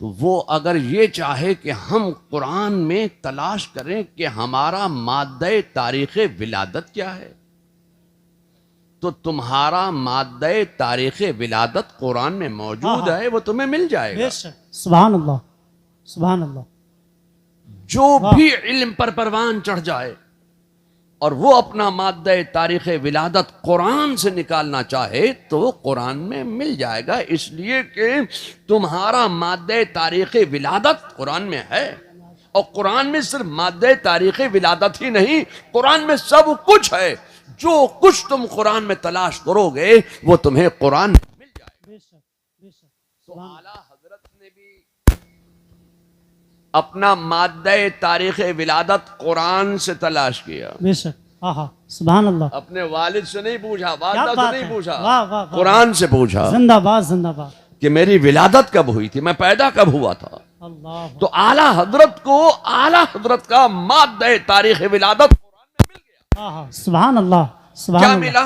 तो वो अगर ये चाहे कि हम कुरान में तलाश करें कि हमारा माद्दे तारीख़ विलादत क्या है, तो तुम्हारा माद्दे तारीख़ विलादत कुरान में मौजूद है, वो तुम्हें मिल जाएगा। सुभान अल्लाह, सुभान अल्लाह। जो भी इल्म पर परवान चढ़ जाए और वो अपना माद्दे तारीख़ विलादत कुरान से निकालना चाहे तो वो कुरान में मिल जाएगा, इसलिए कि तुम्हारा माद्दे तारीख़ विलादत कुरान में है। और कुरान में सिर्फ माद्दे तारीख़ विलादत ही नहीं, कुरान में सब कुछ है। जो कुछ तुम कुरान में तलाश करोगे वो तुम्हें कुरान में मिल जाएगा। तो आला हजरत ने भी अपना माद्दे तारीख़ विलादत कुरान से तलाश किया। सुभान अल्लाह। अपने वालिद से नहीं पूछा, वालिदा से नहीं पूछा, कुरान से पूछा। जिंदाबाद जिंदाबाद। कि मेरी विलादत कब हुई थी, मैं पैदा कब हुआ था। तो आला हजरत को आला हजरत का माद्दे तारीख़ विलादत कुरान में मिल गया। सुभान अल्लाह, सुभान क्या मिला?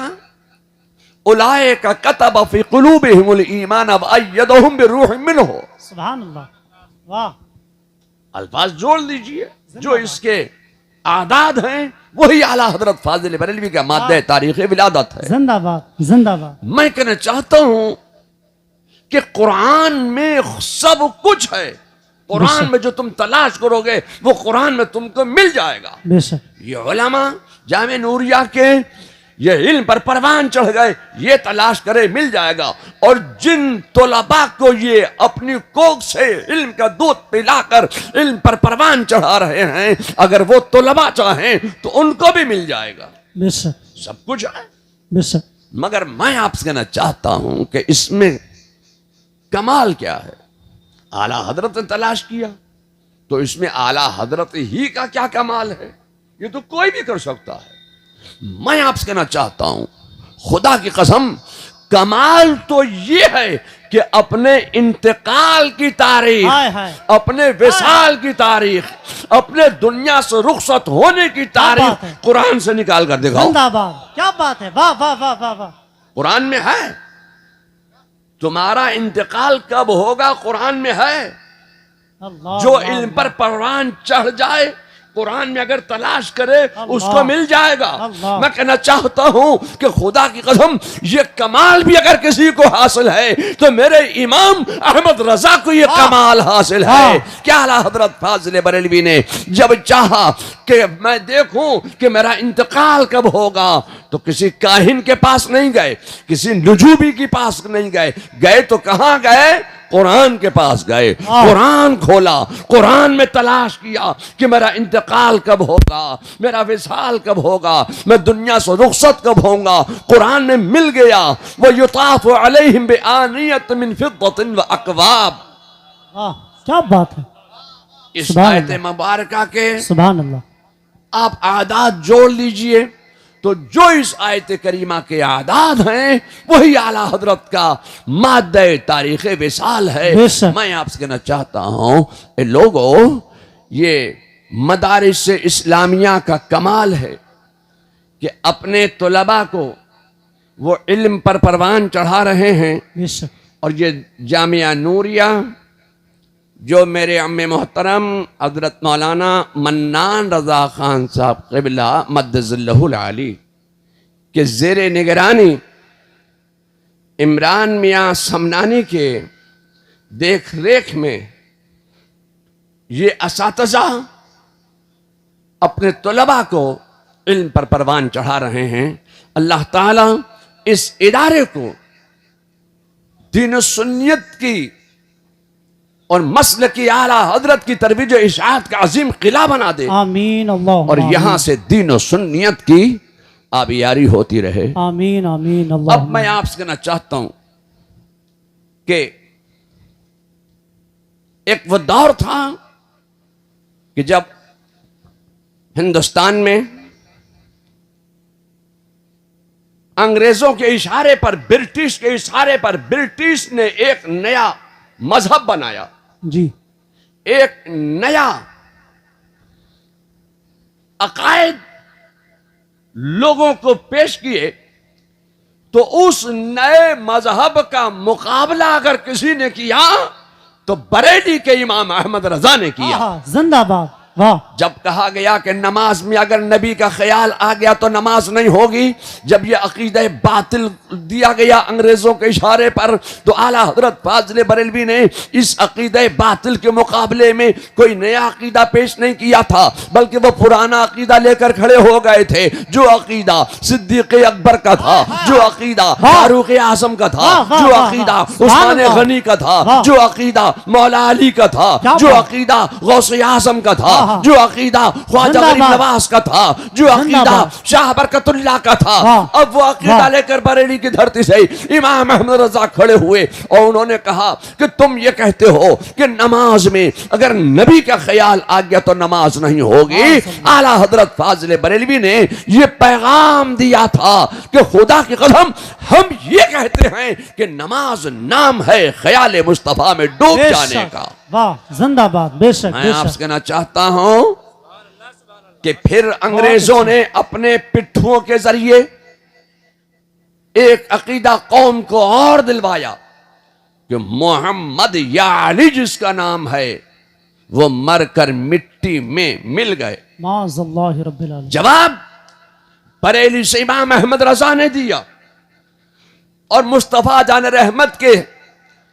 उलाइका कतब फी कुलूबिहिमुल ईमान व अय्यदहुम बिरूहिम मिन्हु। सुभान अल्लाह, वाह। अल्फाज जोड़ लीजिए, जो इसके आदाद हैं वही आला हजरत फाजिल बरेलवी का माद्दे तारीख़ विलादत है। जिंदाबाद जिंदाबाद। मैं कहना चाहता हूं कि कुरान में सब कुछ है। कुरान में जो तुम तलाश करोगे वो कुरान में तुमको मिल जाएगा। ये उलमा जामे नूरिया के ये इल्म पर परवान चढ़ गए, ये तलाश करे मिल जाएगा। और जिन तोलबा को ये अपनी कोख से इल्म का दूध पिलाकर इल्म पर परवान चढ़ा रहे हैं, अगर वो तोलबा चाहें तो उनको भी मिल जाएगा। सब कुछ है। मगर मैं आपसे कहना चाहता हूं कि इसमें कमाल क्या है। आला हजरत ने तलाश किया तो इसमें आला हजरत ही का क्या कमाल है, ये तो कोई भी कर सकता है। मैं आपसे कहना चाहता हूं, खुदा की कसम, कमाल तो ये है कि अपने इंतकाल की तारीख, अपने विसाल की तारीख, अपने दुनिया से रुखसत होने की तारीख कुरान से निकाल कर दिखाओ। क्या बात है, वाह वाह वाह वाह वाह। कुरान में है। तुम्हारा इंतकाल कब होगा कुरान में है। जो इल्म पर परवान चढ़ जाए कुरान में अगर तलाश करे उसको मिल जाएगा। मैं कहना चाहता हूं कि खुदा की कसम, ये कमाल भी अगर किसी को हासिल है तो मेरे इमाम अहमद रजा को ये कमाल हासिल है। क्या आला हजरत फाजिल बरेलवी ने जब चाहा कि मैं देखूं कि मेरा इंतकाल कब होगा तो किसी काहिन के पास नहीं गए, किसी नुजूबी के पास नहीं गए, गए तो कहां गए? कुरान के पास गए, कुरान खोला, कुरान में तलाश किया कि मेरा इंतकाल कब होगा, मेरा विसाल कब होगा, मैं दुनिया से रुखसत कब होऊंगा। कुरान में मिल गया। वो युताफ़ु अलैहिम बिआनियत मिन फिद्दतिन व अकवाब। क्या बात है। इस आयत मुबारका के सुभान अल्लाह आप आदाद जोड़ लीजिए तो जो इस आयत करीमा के आदाद हैं वही आला हजरत का माद्दे तारीख़ विसाल है। मैं आपसे कहना चाहता हूं लोगों, ये मदारिस इस्लामिया का कमाल है कि अपने तुलबा को वो इल्म पर परवान चढ़ा रहे हैं। और ये जामिया नूरिया जो मेरे अम्मे मोहतरम हज़रत मौलाना मन्नान रज़ा ख़ान साहब क़िबला मद्दज़िल्लहुल आली के ज़ेरे निगरानी इमरान मियाँ समनानी के देख रेख में ये असातिज़ा अपने तलबा को इल्म पर परवान चढ़ा रहे हैं। अल्लाह ताला इस इदारे को दीन सुन्नियत की और मसल की आला हजरत की तरवीज इशाअत का अजीम किला बना दे। आमीन अल्लाह। और यहां से दीन और सुन्नियत की आबियारी होती रहे। आमीन आमीन अल्लाह। अब मैं आपसे कहना चाहता हूं कि एक वो दौर था कि जब हिंदुस्तान में अंग्रेजों के इशारे पर, ब्रिटिश के इशारे पर, ब्रिटिश ने एक नया मजहब बनाया जी, एक नया अकायद लोगों को पेश किए। तो उस नए मजहब का मुकाबला अगर किसी ने किया तो बरेली के इमाम अहमद रजा ने किया। जिंदाबाद। वाह। जब कहा गया कि नमाज में अगर नबी का ख्याल आ गया तो नमाज नहीं होगी, जब ये अकीदा बातिल दिया गया अंग्रेजों के इशारे पर, तो आला हजरत फाजिल बरेलवी ने इस अकीदा बातिल के मुकाबले में कोई नया अकीदा पेश नहीं किया था, बल्कि वो पुराना अकीदा लेकर खड़े हो गए थे। जो अकीदा सिद्दीक अकबर का था, जो अकीदा फारूक आजम का था, जो अकीदा उस्मान गनी का था, जो अकीदा मौला अली का था, जो अकीदा गौसे आजम का था, जो अकीदा ख्वाजा गरीब नवाज का था, जो अकीदा शाह बरकतुल्लाह का था, अब वो अकीदा लेकर बरेली की धरती से इमाम अहमद रजा खड़े हुए और उन्होंने कहा कि तुम ये कहते हो कि नमाज में अगर नबी का ख्याल आ गया तो नमाज नहीं होगी। आला हजरत फाजिल बरेलवी ने ये पैगाम दिया था कि खुदा की कसम हम ये कहते हैं कि नमाज नाम है ख्याल मुस्तफा में डूब जाने का। वाह, जिंदाबाद। बेशक। मैं आपसे कहना चाहता हूं कि फिर अंग्रेजों ने अपने पिट्ठुओं के जरिए एक अकीदा कौम को और दिलवाया कि मोहम्मद या अली जिसका नाम है वो मरकर मिट्टी में मिल गए। माज़अल्लाह रब्बिल आलमीन। जवाब बरेली से इमाम अहमद रजा ने दिया और मुस्तफा जान रहमत के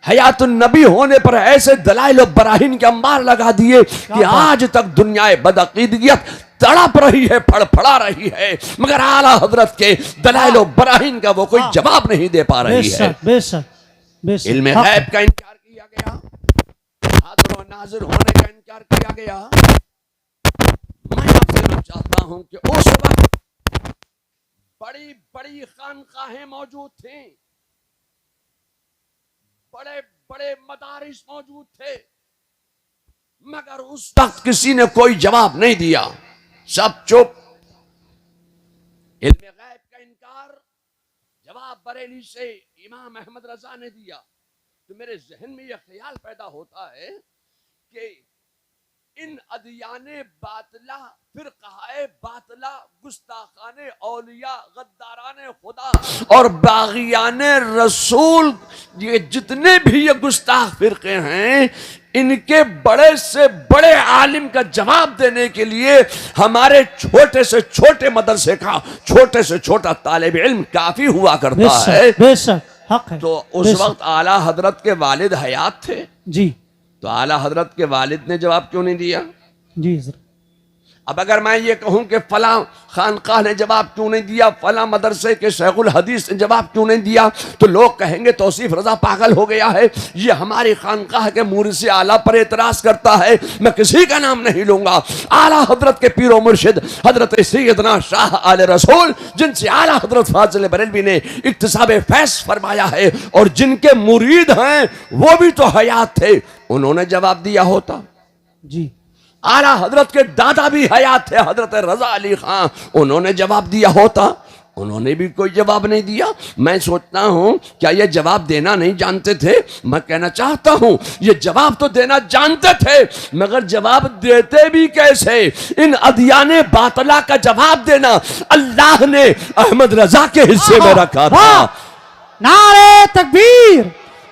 हयातुन नबी होने पर ऐसे दलाइल और बराहीन के अंबार लगा दिए कि आज तक दुनिया बदअकीदगियत तड़प रही है, फड़फड़ा रही है, मगर आला हजरत के दलाइल और बराहीन का वो कोई जवाब नहीं दे पा रही है। बेशक, बेशक। इल्मे गैब का इनकार किया गया, हाजिर और नाजिर होने का इनकार किया गया। मैं आपसे कहना चाहता हूं कि उस वक्त बड़ी बड़ी खानकाहें मौजूद थीं, बड़े बड़े मदारिस मौजूद थे, मगर उस वक्त किसी ने कोई जवाब नहीं दिया, सब चुप। इल्मे गैब का इनकार जवाब बरेली से इमाम अहमद रजा ने दिया। तो मेरे जहन में यह ख्याल पैदा होता है कि इन अदियाने बातला, फिरकाए बातला, गुस्ताखाने औलिया, गद्दाराने खुदा और बागियाने रसूल, ये जितने भी ये गुस्ताख फिरके हैं, इनके बड़े से बड़े आलिम का जवाब देने के लिए हमारे छोटे से छोटे मदरसे का छोटे से छोटा तालिब इल्म काफी हुआ करता है। बेशक, हक है। तो उस वक्त आला हजरत के वालिद हयात थे जी, तो आला हजरत के वालिद ने जवाब क्यों नहीं दिया? जी सर। अब अगर मैं ये कहूं कि फला खानकाह ने जवाब क्यों नहीं दिया, फला मदरसे के शेखुल हदीस ने जवाब क्यों नहीं दिया, तो लोग कहेंगे तौसीफ रजा पागल हो गया है, ये हमारी खानकाह के मुर्शिद आला पर एतराज करता है। मैं किसी का नाम नहीं लूंगा, आला हजरत के पीरो मुर्शिद हजरत सैयदना शाह आले रसूल, जिनसे आला हजरत फाजिल बरेलवी ने इक्तिसाब फैज़ फरमाया है और जिनके मुरीद हैं वो भी तो हयात थे, उन्होंने जवाब दिया होता। जी, आला हजरत के दादा भी हयात थे, हजरत रजा अली खां, उन्होंने जवाब दिया होता, उन्होंने भी कोई जवाब नहीं दिया। मैं सोचता हूं क्या ये जवाब देना नहीं जानते थे? मैं कहना चाहता हूं ये जवाब तो देना जानते थे, मगर जवाब देते भी कैसे? इन अदियाने बातला का जवाब देना अल्लाह ने अहमद रजा के हिस्से में रखा था। नारे तकबीर,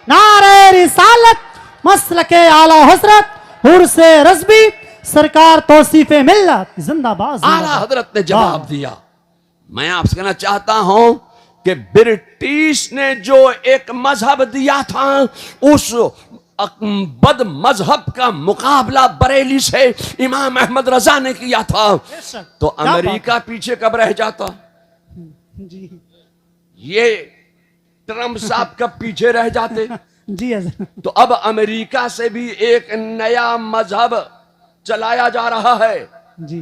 नारे रिसालत, मसलके आला हजरत हुर्से रज़बी सरकार तौसीफे मिल्लत जिंदाबाद। आला हजरत ने जवाब दिया। मैं आपसे कहना चाहता हूं कि ब्रिटिश ने जो एक मजहब दिया था, उस बद मजहब का मुकाबला बरेली से इमाम अहमद रजा ने किया था, तो अमेरिका पीछे कब रह जाता? जी, ये ट्रम्प साहब कब पीछे रह जाते? जी। तो अब अमेरिका से भी एक नया मजहब चलाया जा रहा है। जी,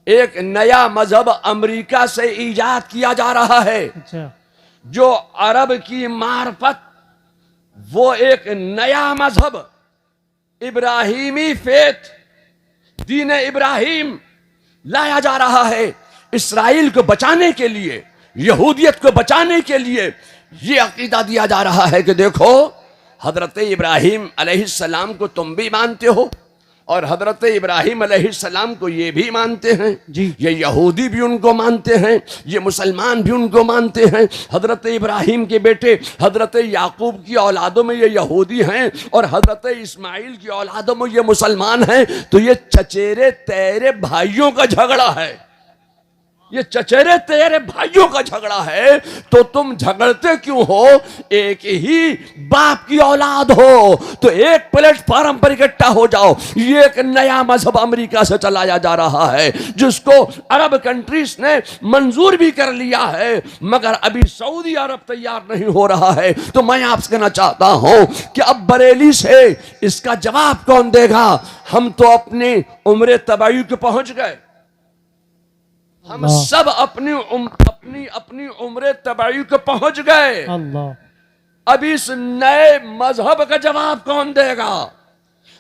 एक नया मजहब अमेरिका से ईजाद किया जा रहा है। अच्छा। जो अरब की मार्फत वो एक नया मजहब इब्राहिमी फेथ, दीन इब्राहिम लाया जा रहा है इसराइल को बचाने के लिए, यहूदियत को बचाने के लिए। ये अकीदा दिया जा रहा है कि देखो हजरत इब्राहिम अलैहिस्सलाम को तुम भी मानते हो, और हजरत इब्राहिम अलैहिस्सलाम को ये भी मानते हैं जी। ये यहूदी भी उनको मानते हैं, ये मुसलमान भी उनको मानते हैं। हजरत इब्राहिम के बेटे हजरत याकूब की औलादों में ये यहूदी हैं और हजरत इस्माइल की औलादों में ये मुसलमान हैं। तो ये चचेरे तेरे भाइयों का झगड़ा है, ये चचेरे तेरे भाइयों का झगड़ा है। तो तुम झगड़ते क्यों हो? एक ही बाप की औलाद हो तो एक प्लेटफॉर्म पर इकट्ठा हो जाओ। ये एक नया मजहब अमेरिका से चलाया जा रहा है जिसको अरब कंट्रीज ने मंजूर भी कर लिया है, मगर अभी सऊदी अरब तैयार नहीं हो रहा है। तो मैं आपसे कहना चाहता हूं कि अब बरेली से इसका जवाब कौन देगा? हम तो अपनी उम्र तबायु के पहुंच गए, हम सब अपनी उम्र तबायु को पहुंच गए। अब इस नए मजहब का जवाब कौन देगा?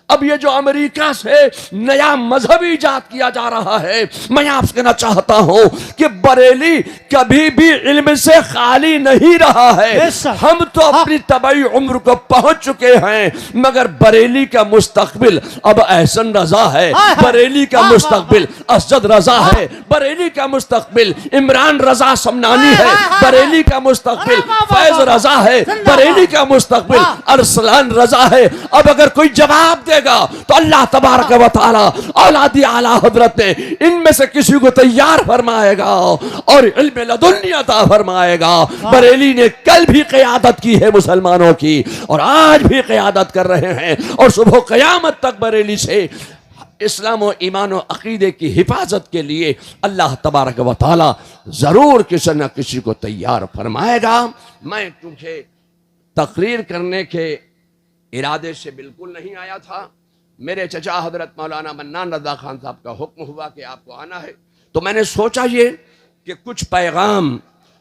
अब ये जो अमेरिका से नया मजहब इजाद किया जा रहा है, मैं आपसे कहना चाहता हूं कि बरेली कभी भी इल्म से खाली नहीं रहा है। हम तो अपनी तबाई उम्र को पहुंच चुके हैं, मगर बरेली का मुस्तकबिल अब एहसन रजा है, बरेली का मुस्तकबिल असद रजा है, बरेली का मुस्तकबिल इमरान रजा समनानी है, बरेली का मुस्तकबिल फैज रजा है, बरेली का मुस्तकबिल अरसलान रजा है। अब अगर कोई जवाब दे तो अल्लाह तबारक व तआला औलादी आला हजरत ने इनमें से किसी को तैयार फरमाएगा और इल्म लदुन्नी अता फरमाएगा। बरेली ने कल भी क़यादत की है मुसलमानों की और आज भी क़यादत कर रहे हैं और सुबह क़यामत तक बरेली से इस्लाम और ईमान और अकीदे की हिफाजत के लिए अल्लाह तबारक व तआला जरूर किसी न किसी को तैयार फरमाएगा। मैं तुझे तकरीर करने के इरादे से बिल्कुल नहीं आया था। मेरे चचा हजरत मौलाना मन्नान रजा खान साहब का हुक्म हुआ कि आपको आना है, तो मैंने सोचा ये कि कुछ पैगाम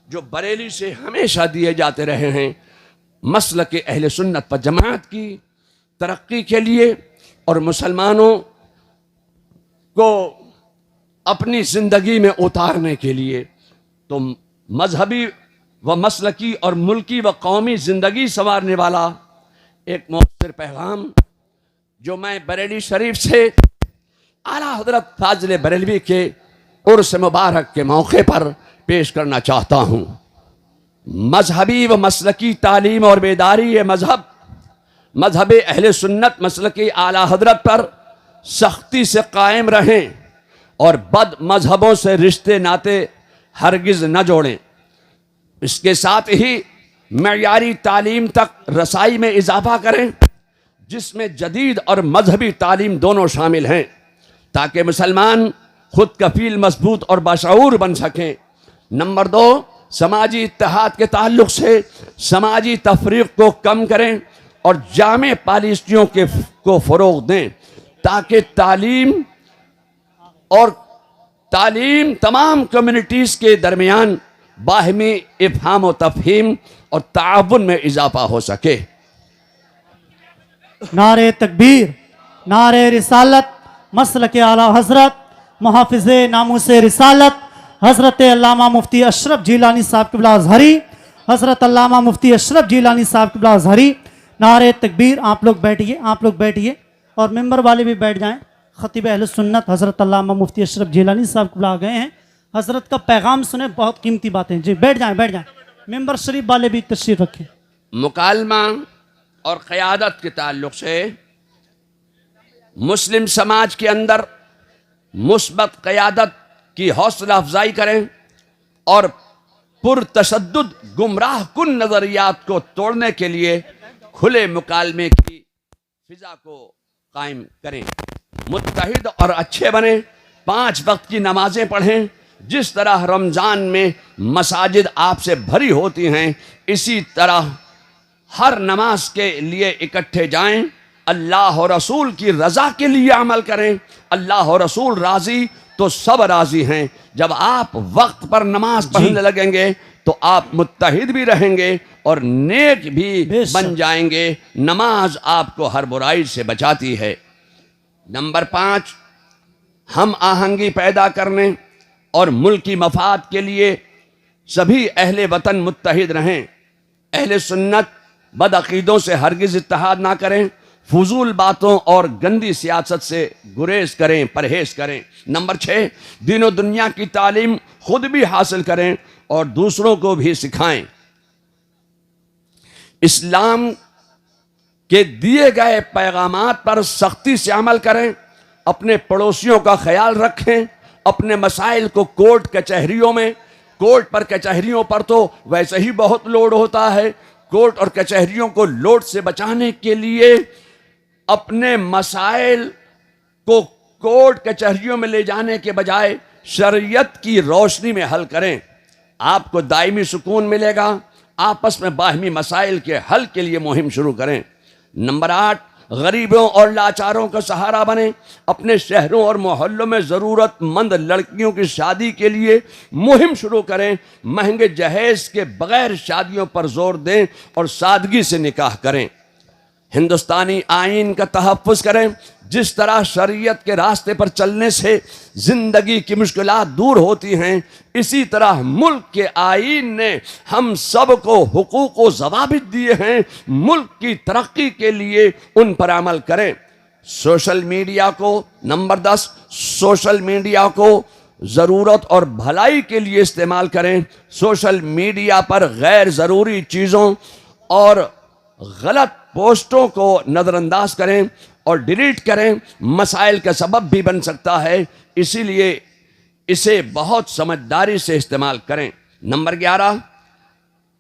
जो बरेली से हमेशा दिए जाते रहे हैं मसलक के अहले सुन्नत व जमात की तरक्की के लिए और मुसलमानों को अपनी ज़िंदगी में उतारने के लिए, तो मजहबी व मसलकी और मुल्की व कौमी ज़िंदगी संवारने वाला एक मौसर पैगाम जो मैं बरेली शरीफ से आला हजरत फाजिल बरेलवी के उर्स मुबारक के मौके पर पेश करना चाहता हूँ। मजहबी व मसलकी तालीम और बेदारी ये मजहब अहले सुन्नत मसलकी आला हजरत पर सख्ती से कायम रहें और बद मजहबों से रिश्ते नाते हरगिज न जोड़ें। इसके साथ ही मयारी तालीम तक रसाई में इजाफा करें जिसमें जदीद और मजहबी तालीम दोनों शामिल हैं, ताकि मुसलमान खुद कफील मजबूत और बाशऊर बन सकें। नंबर 2, समाजी इत्तेहाद के ताल्लुक से समाजी तफरीक को कम करें और जामे पॉलिसियों को फ़रोग़ दें ताकि तालीम तमाम कम्युनिटीज़ के दरमियान बाहमी इफ़हाम व तफ़हीम और ताअवुन में इजाफा हो सके। नारे तकबीर, नारे रिसालत, मसलक आला हजरत, मुहाफ़िज़े नामूसे रिसालत हज़रत अल्लामा मुफ्ती अशरफ जिलानी साहब क़िबला अज़हरी, हज़रत अल्लामा मुफ्ती अशरफ जिलानी साहब क़िबला अज़हरी। नारे तकबीर। आप लोग बैठिए और मेंबर वाले भी बैठ जाएं। ख़तीब अहले सुन्नत हज़रत अल्लामा मुफ्ती अशरफ जिलानी साहब क़िबला आ गए हैं। हज़रत का पैगाम सुने, बहुत कीमती बातें। जी बैठ जाएं। मेंबर शरीफ वाले भी तशरीफ़ रखें। मुकालमा और क़यादत के ताल्लुक़ से मुस्लिम समाज के अंदर मुस्बत क़यादत की हौसला अफजाई करें और पुरतशद्दुद गुमराह कुन नज़रियात को तोड़ने के लिए खुले मुकालमे की फिजा को कायम करें। मुत्तहिद और अच्छे बने, 5 वक्त की नमाजें पढ़ें। जिस तरह रमज़ान में मसाजिद आपसे भरी होती हैं, इसी तरह हर नमाज के लिए इकट्ठे जाएं। अल्लाह और रसूल की रज़ा के लिए अमल करें। अल्लाह और रसूल राज़ी तो सब राज़ी हैं। जब आप वक्त पर नमाज पढ़ने लगेंगे तो आप मुत्तहिद भी रहेंगे और नेक भी बन जाएंगे। नमाज आपको हर बुराई से बचाती है। नंबर 5, हम आहंगी पैदा करने और मुल्की मफाद के लिए सभी अहले वतन मुत्तहिद रहें। अहले सुन्नत बदअकीदों से हरगिज़ इत्तेहाद ना करें। फजूल बातों और गंदी सियासत से गुरेज करें, परहेज करें। नंबर 6, दीन दुनिया की तालीम खुद भी हासिल करें और दूसरों को भी सिखाएं। इस्लाम के दिए गए पैगामात पर सख्ती से अमल करें, अपने पड़ोसियों का ख्याल रखें, अपने मसाइल को कोर्ट कचहरियों में, कोर्ट पर कचहरियों पर तो वैसे ही बहुत लोड होता है, कोर्ट और कचहरियों को लोड से बचाने के लिए अपने मसाइल को कोर्ट कचहरियों में ले जाने के बजाय शरीयत की रोशनी में हल करें। आपको दायमी सुकून मिलेगा। आपस में बाहमी मसाइल के हल के लिए मुहिम शुरू करें। नंबर 8, गरीबों और लाचारों का सहारा बने। अपने शहरों और मोहल्लों में ज़रूरतमंद लड़कियों की शादी के लिए मुहिम शुरू करें। महंगे जहेज के बगैर शादियों पर जोर दें और सादगी से निकाह करें। हिंदुस्तानी आइन का तहफ़्फ़ुज़ करें। जिस तरह शरीयत के रास्ते पर चलने से जिंदगी की मुश्किलात दूर होती हैं, इसी तरह मुल्क के आइन ने हम सब को हुकूक व ज़वाबित दिए हैं। मुल्क की तरक्की के लिए उन पर अमल करें। सोशल मीडिया को, नंबर 10, सोशल मीडिया को ज़रूरत और भलाई के लिए इस्तेमाल करें। सोशल मीडिया पर गैर ज़रूरी चीज़ों और गलत पोस्टों को नज़रअंदाज करें और डिलीट करें। मसाइल का सबब भी बन सकता है, इसीलिए इसे बहुत समझदारी से इस्तेमाल करें। नंबर 11,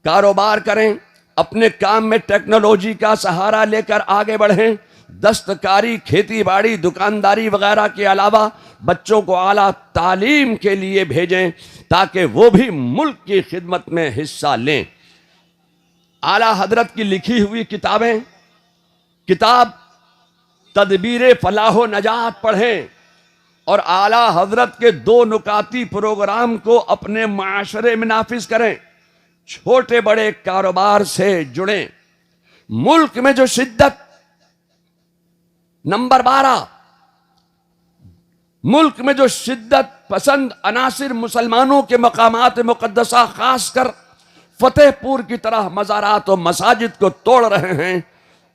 कारोबार करें। अपने काम में टेक्नोलॉजी का सहारा लेकर आगे बढ़ें। दस्तकारी, खेती बाड़ी, दुकानदारी वगैरह के अलावा बच्चों को आला तालीम के लिए भेजें ताकि वो भी मुल्क की खिदमत में हिस्सा लें। आला हजरत की लिखी हुई किताब तदबीर फलाह नजात पढ़ें और आला हजरत के 2 नुकाती प्रोग्राम को अपने माशरे में नाफिज करें। छोटे बड़े कारोबार से जुड़ें। मुल्क में जो शिद्दत, नंबर 12, मुल्क में जो शिद्दत पसंद अनासिर मुसलमानों के मकामात मुकद्दसा खासकर फतेहपुर की तरह मज़ारात और मसाजिद को तोड़ रहे हैं,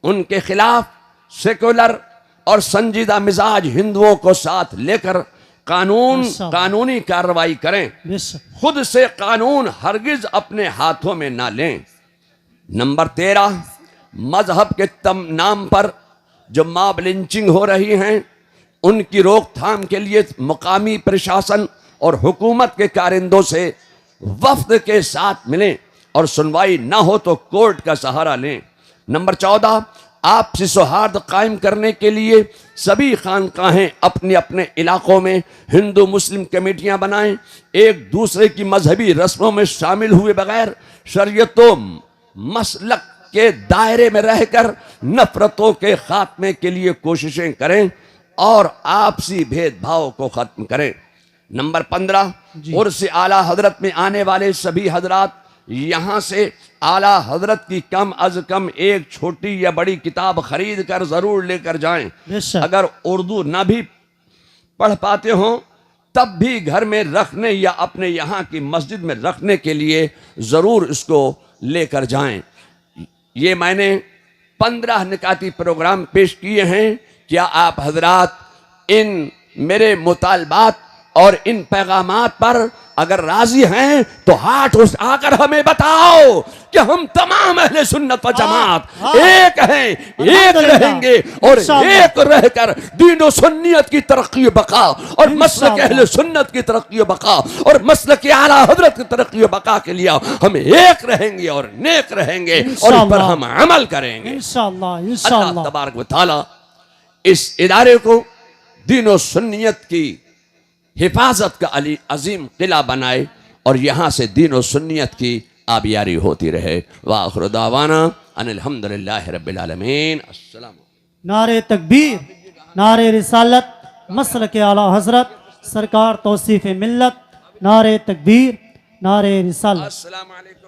उनके खिलाफ सेकुलर और संजीदा मिजाज हिंदुओं को साथ लेकर कानूनी कार्रवाई करें। खुद से कानून हरगिज अपने हाथों में ना लें। नंबर 13, मजहब के नाम पर जो मॉब लिंचिंग हो रही हैं, उनकी रोकथाम के लिए मुकामी प्रशासन और हुकूमत के कारिंदों से वफ्द के साथ मिलें और सुनवाई ना हो तो कोर्ट का सहारा लें। नंबर 14, आपसी सौहार्द कायम करने के लिए सभी खानकाहें अपने अपने इलाकों में हिंदू मुस्लिम कमेटियां बनाएं। एक दूसरे की मजहबी रस्मों में शामिल हुए बगैर शरीयतों मसलक के दायरे में रहकर नफरतों के खात्मे के लिए कोशिशें करें और आपसी भेदभाव को खत्म करें। नंबर 15, उर्स आला हजरत में आने वाले सभी हजरात यहाँ से आला हजरत की कम अज कम एक छोटी या बड़ी किताब खरीद कर जरूर लेकर जाएं। अगर उर्दू ना भी पढ़ पाते हो तब भी घर में रखने या अपने यहाँ की मस्जिद में रखने के लिए जरूर इसको लेकर जाएं। ये मैंने 15 निकाती प्रोग्राम पेश किए हैं। क्या आप हजरात इन मेरे मुतालबात और इन पैगामात पर अगर राजी हैं तो हाथ उठाकर हमें बताओ कि हम तमाम अहले सुन्नत व जमात एक हैं, एक रहेंगे और एक रहकर दीन और सुन्नियत की तरक्की बका और मसलक अहले सुन्नत की तरक्की बका और मसलक आला हजरत की तरक्की बका के लिए हम एक रहेंगे और नेक रहेंगे और इस पर हम अमल करेंगे इंशाअल्लाह। अल्लाह तबारक व तआला इस इदारे को दीन और सुन्नियत की हिफाजत का अजीम किला बनाए और यहाँ से दीन और सुन्नियत की आबियारी होती रहे। वाखिर दावाना अनिल हम्दुलिल्लाहि रब्बिल आलमीन। अस्सलाम। नारे तकबीर, नारे रिसालत, मसलक आला हजरत सरकार तौसीफ मिल्लत। नारे तकबीर, नारे रिसालत। अस्सलाम वालेकुम।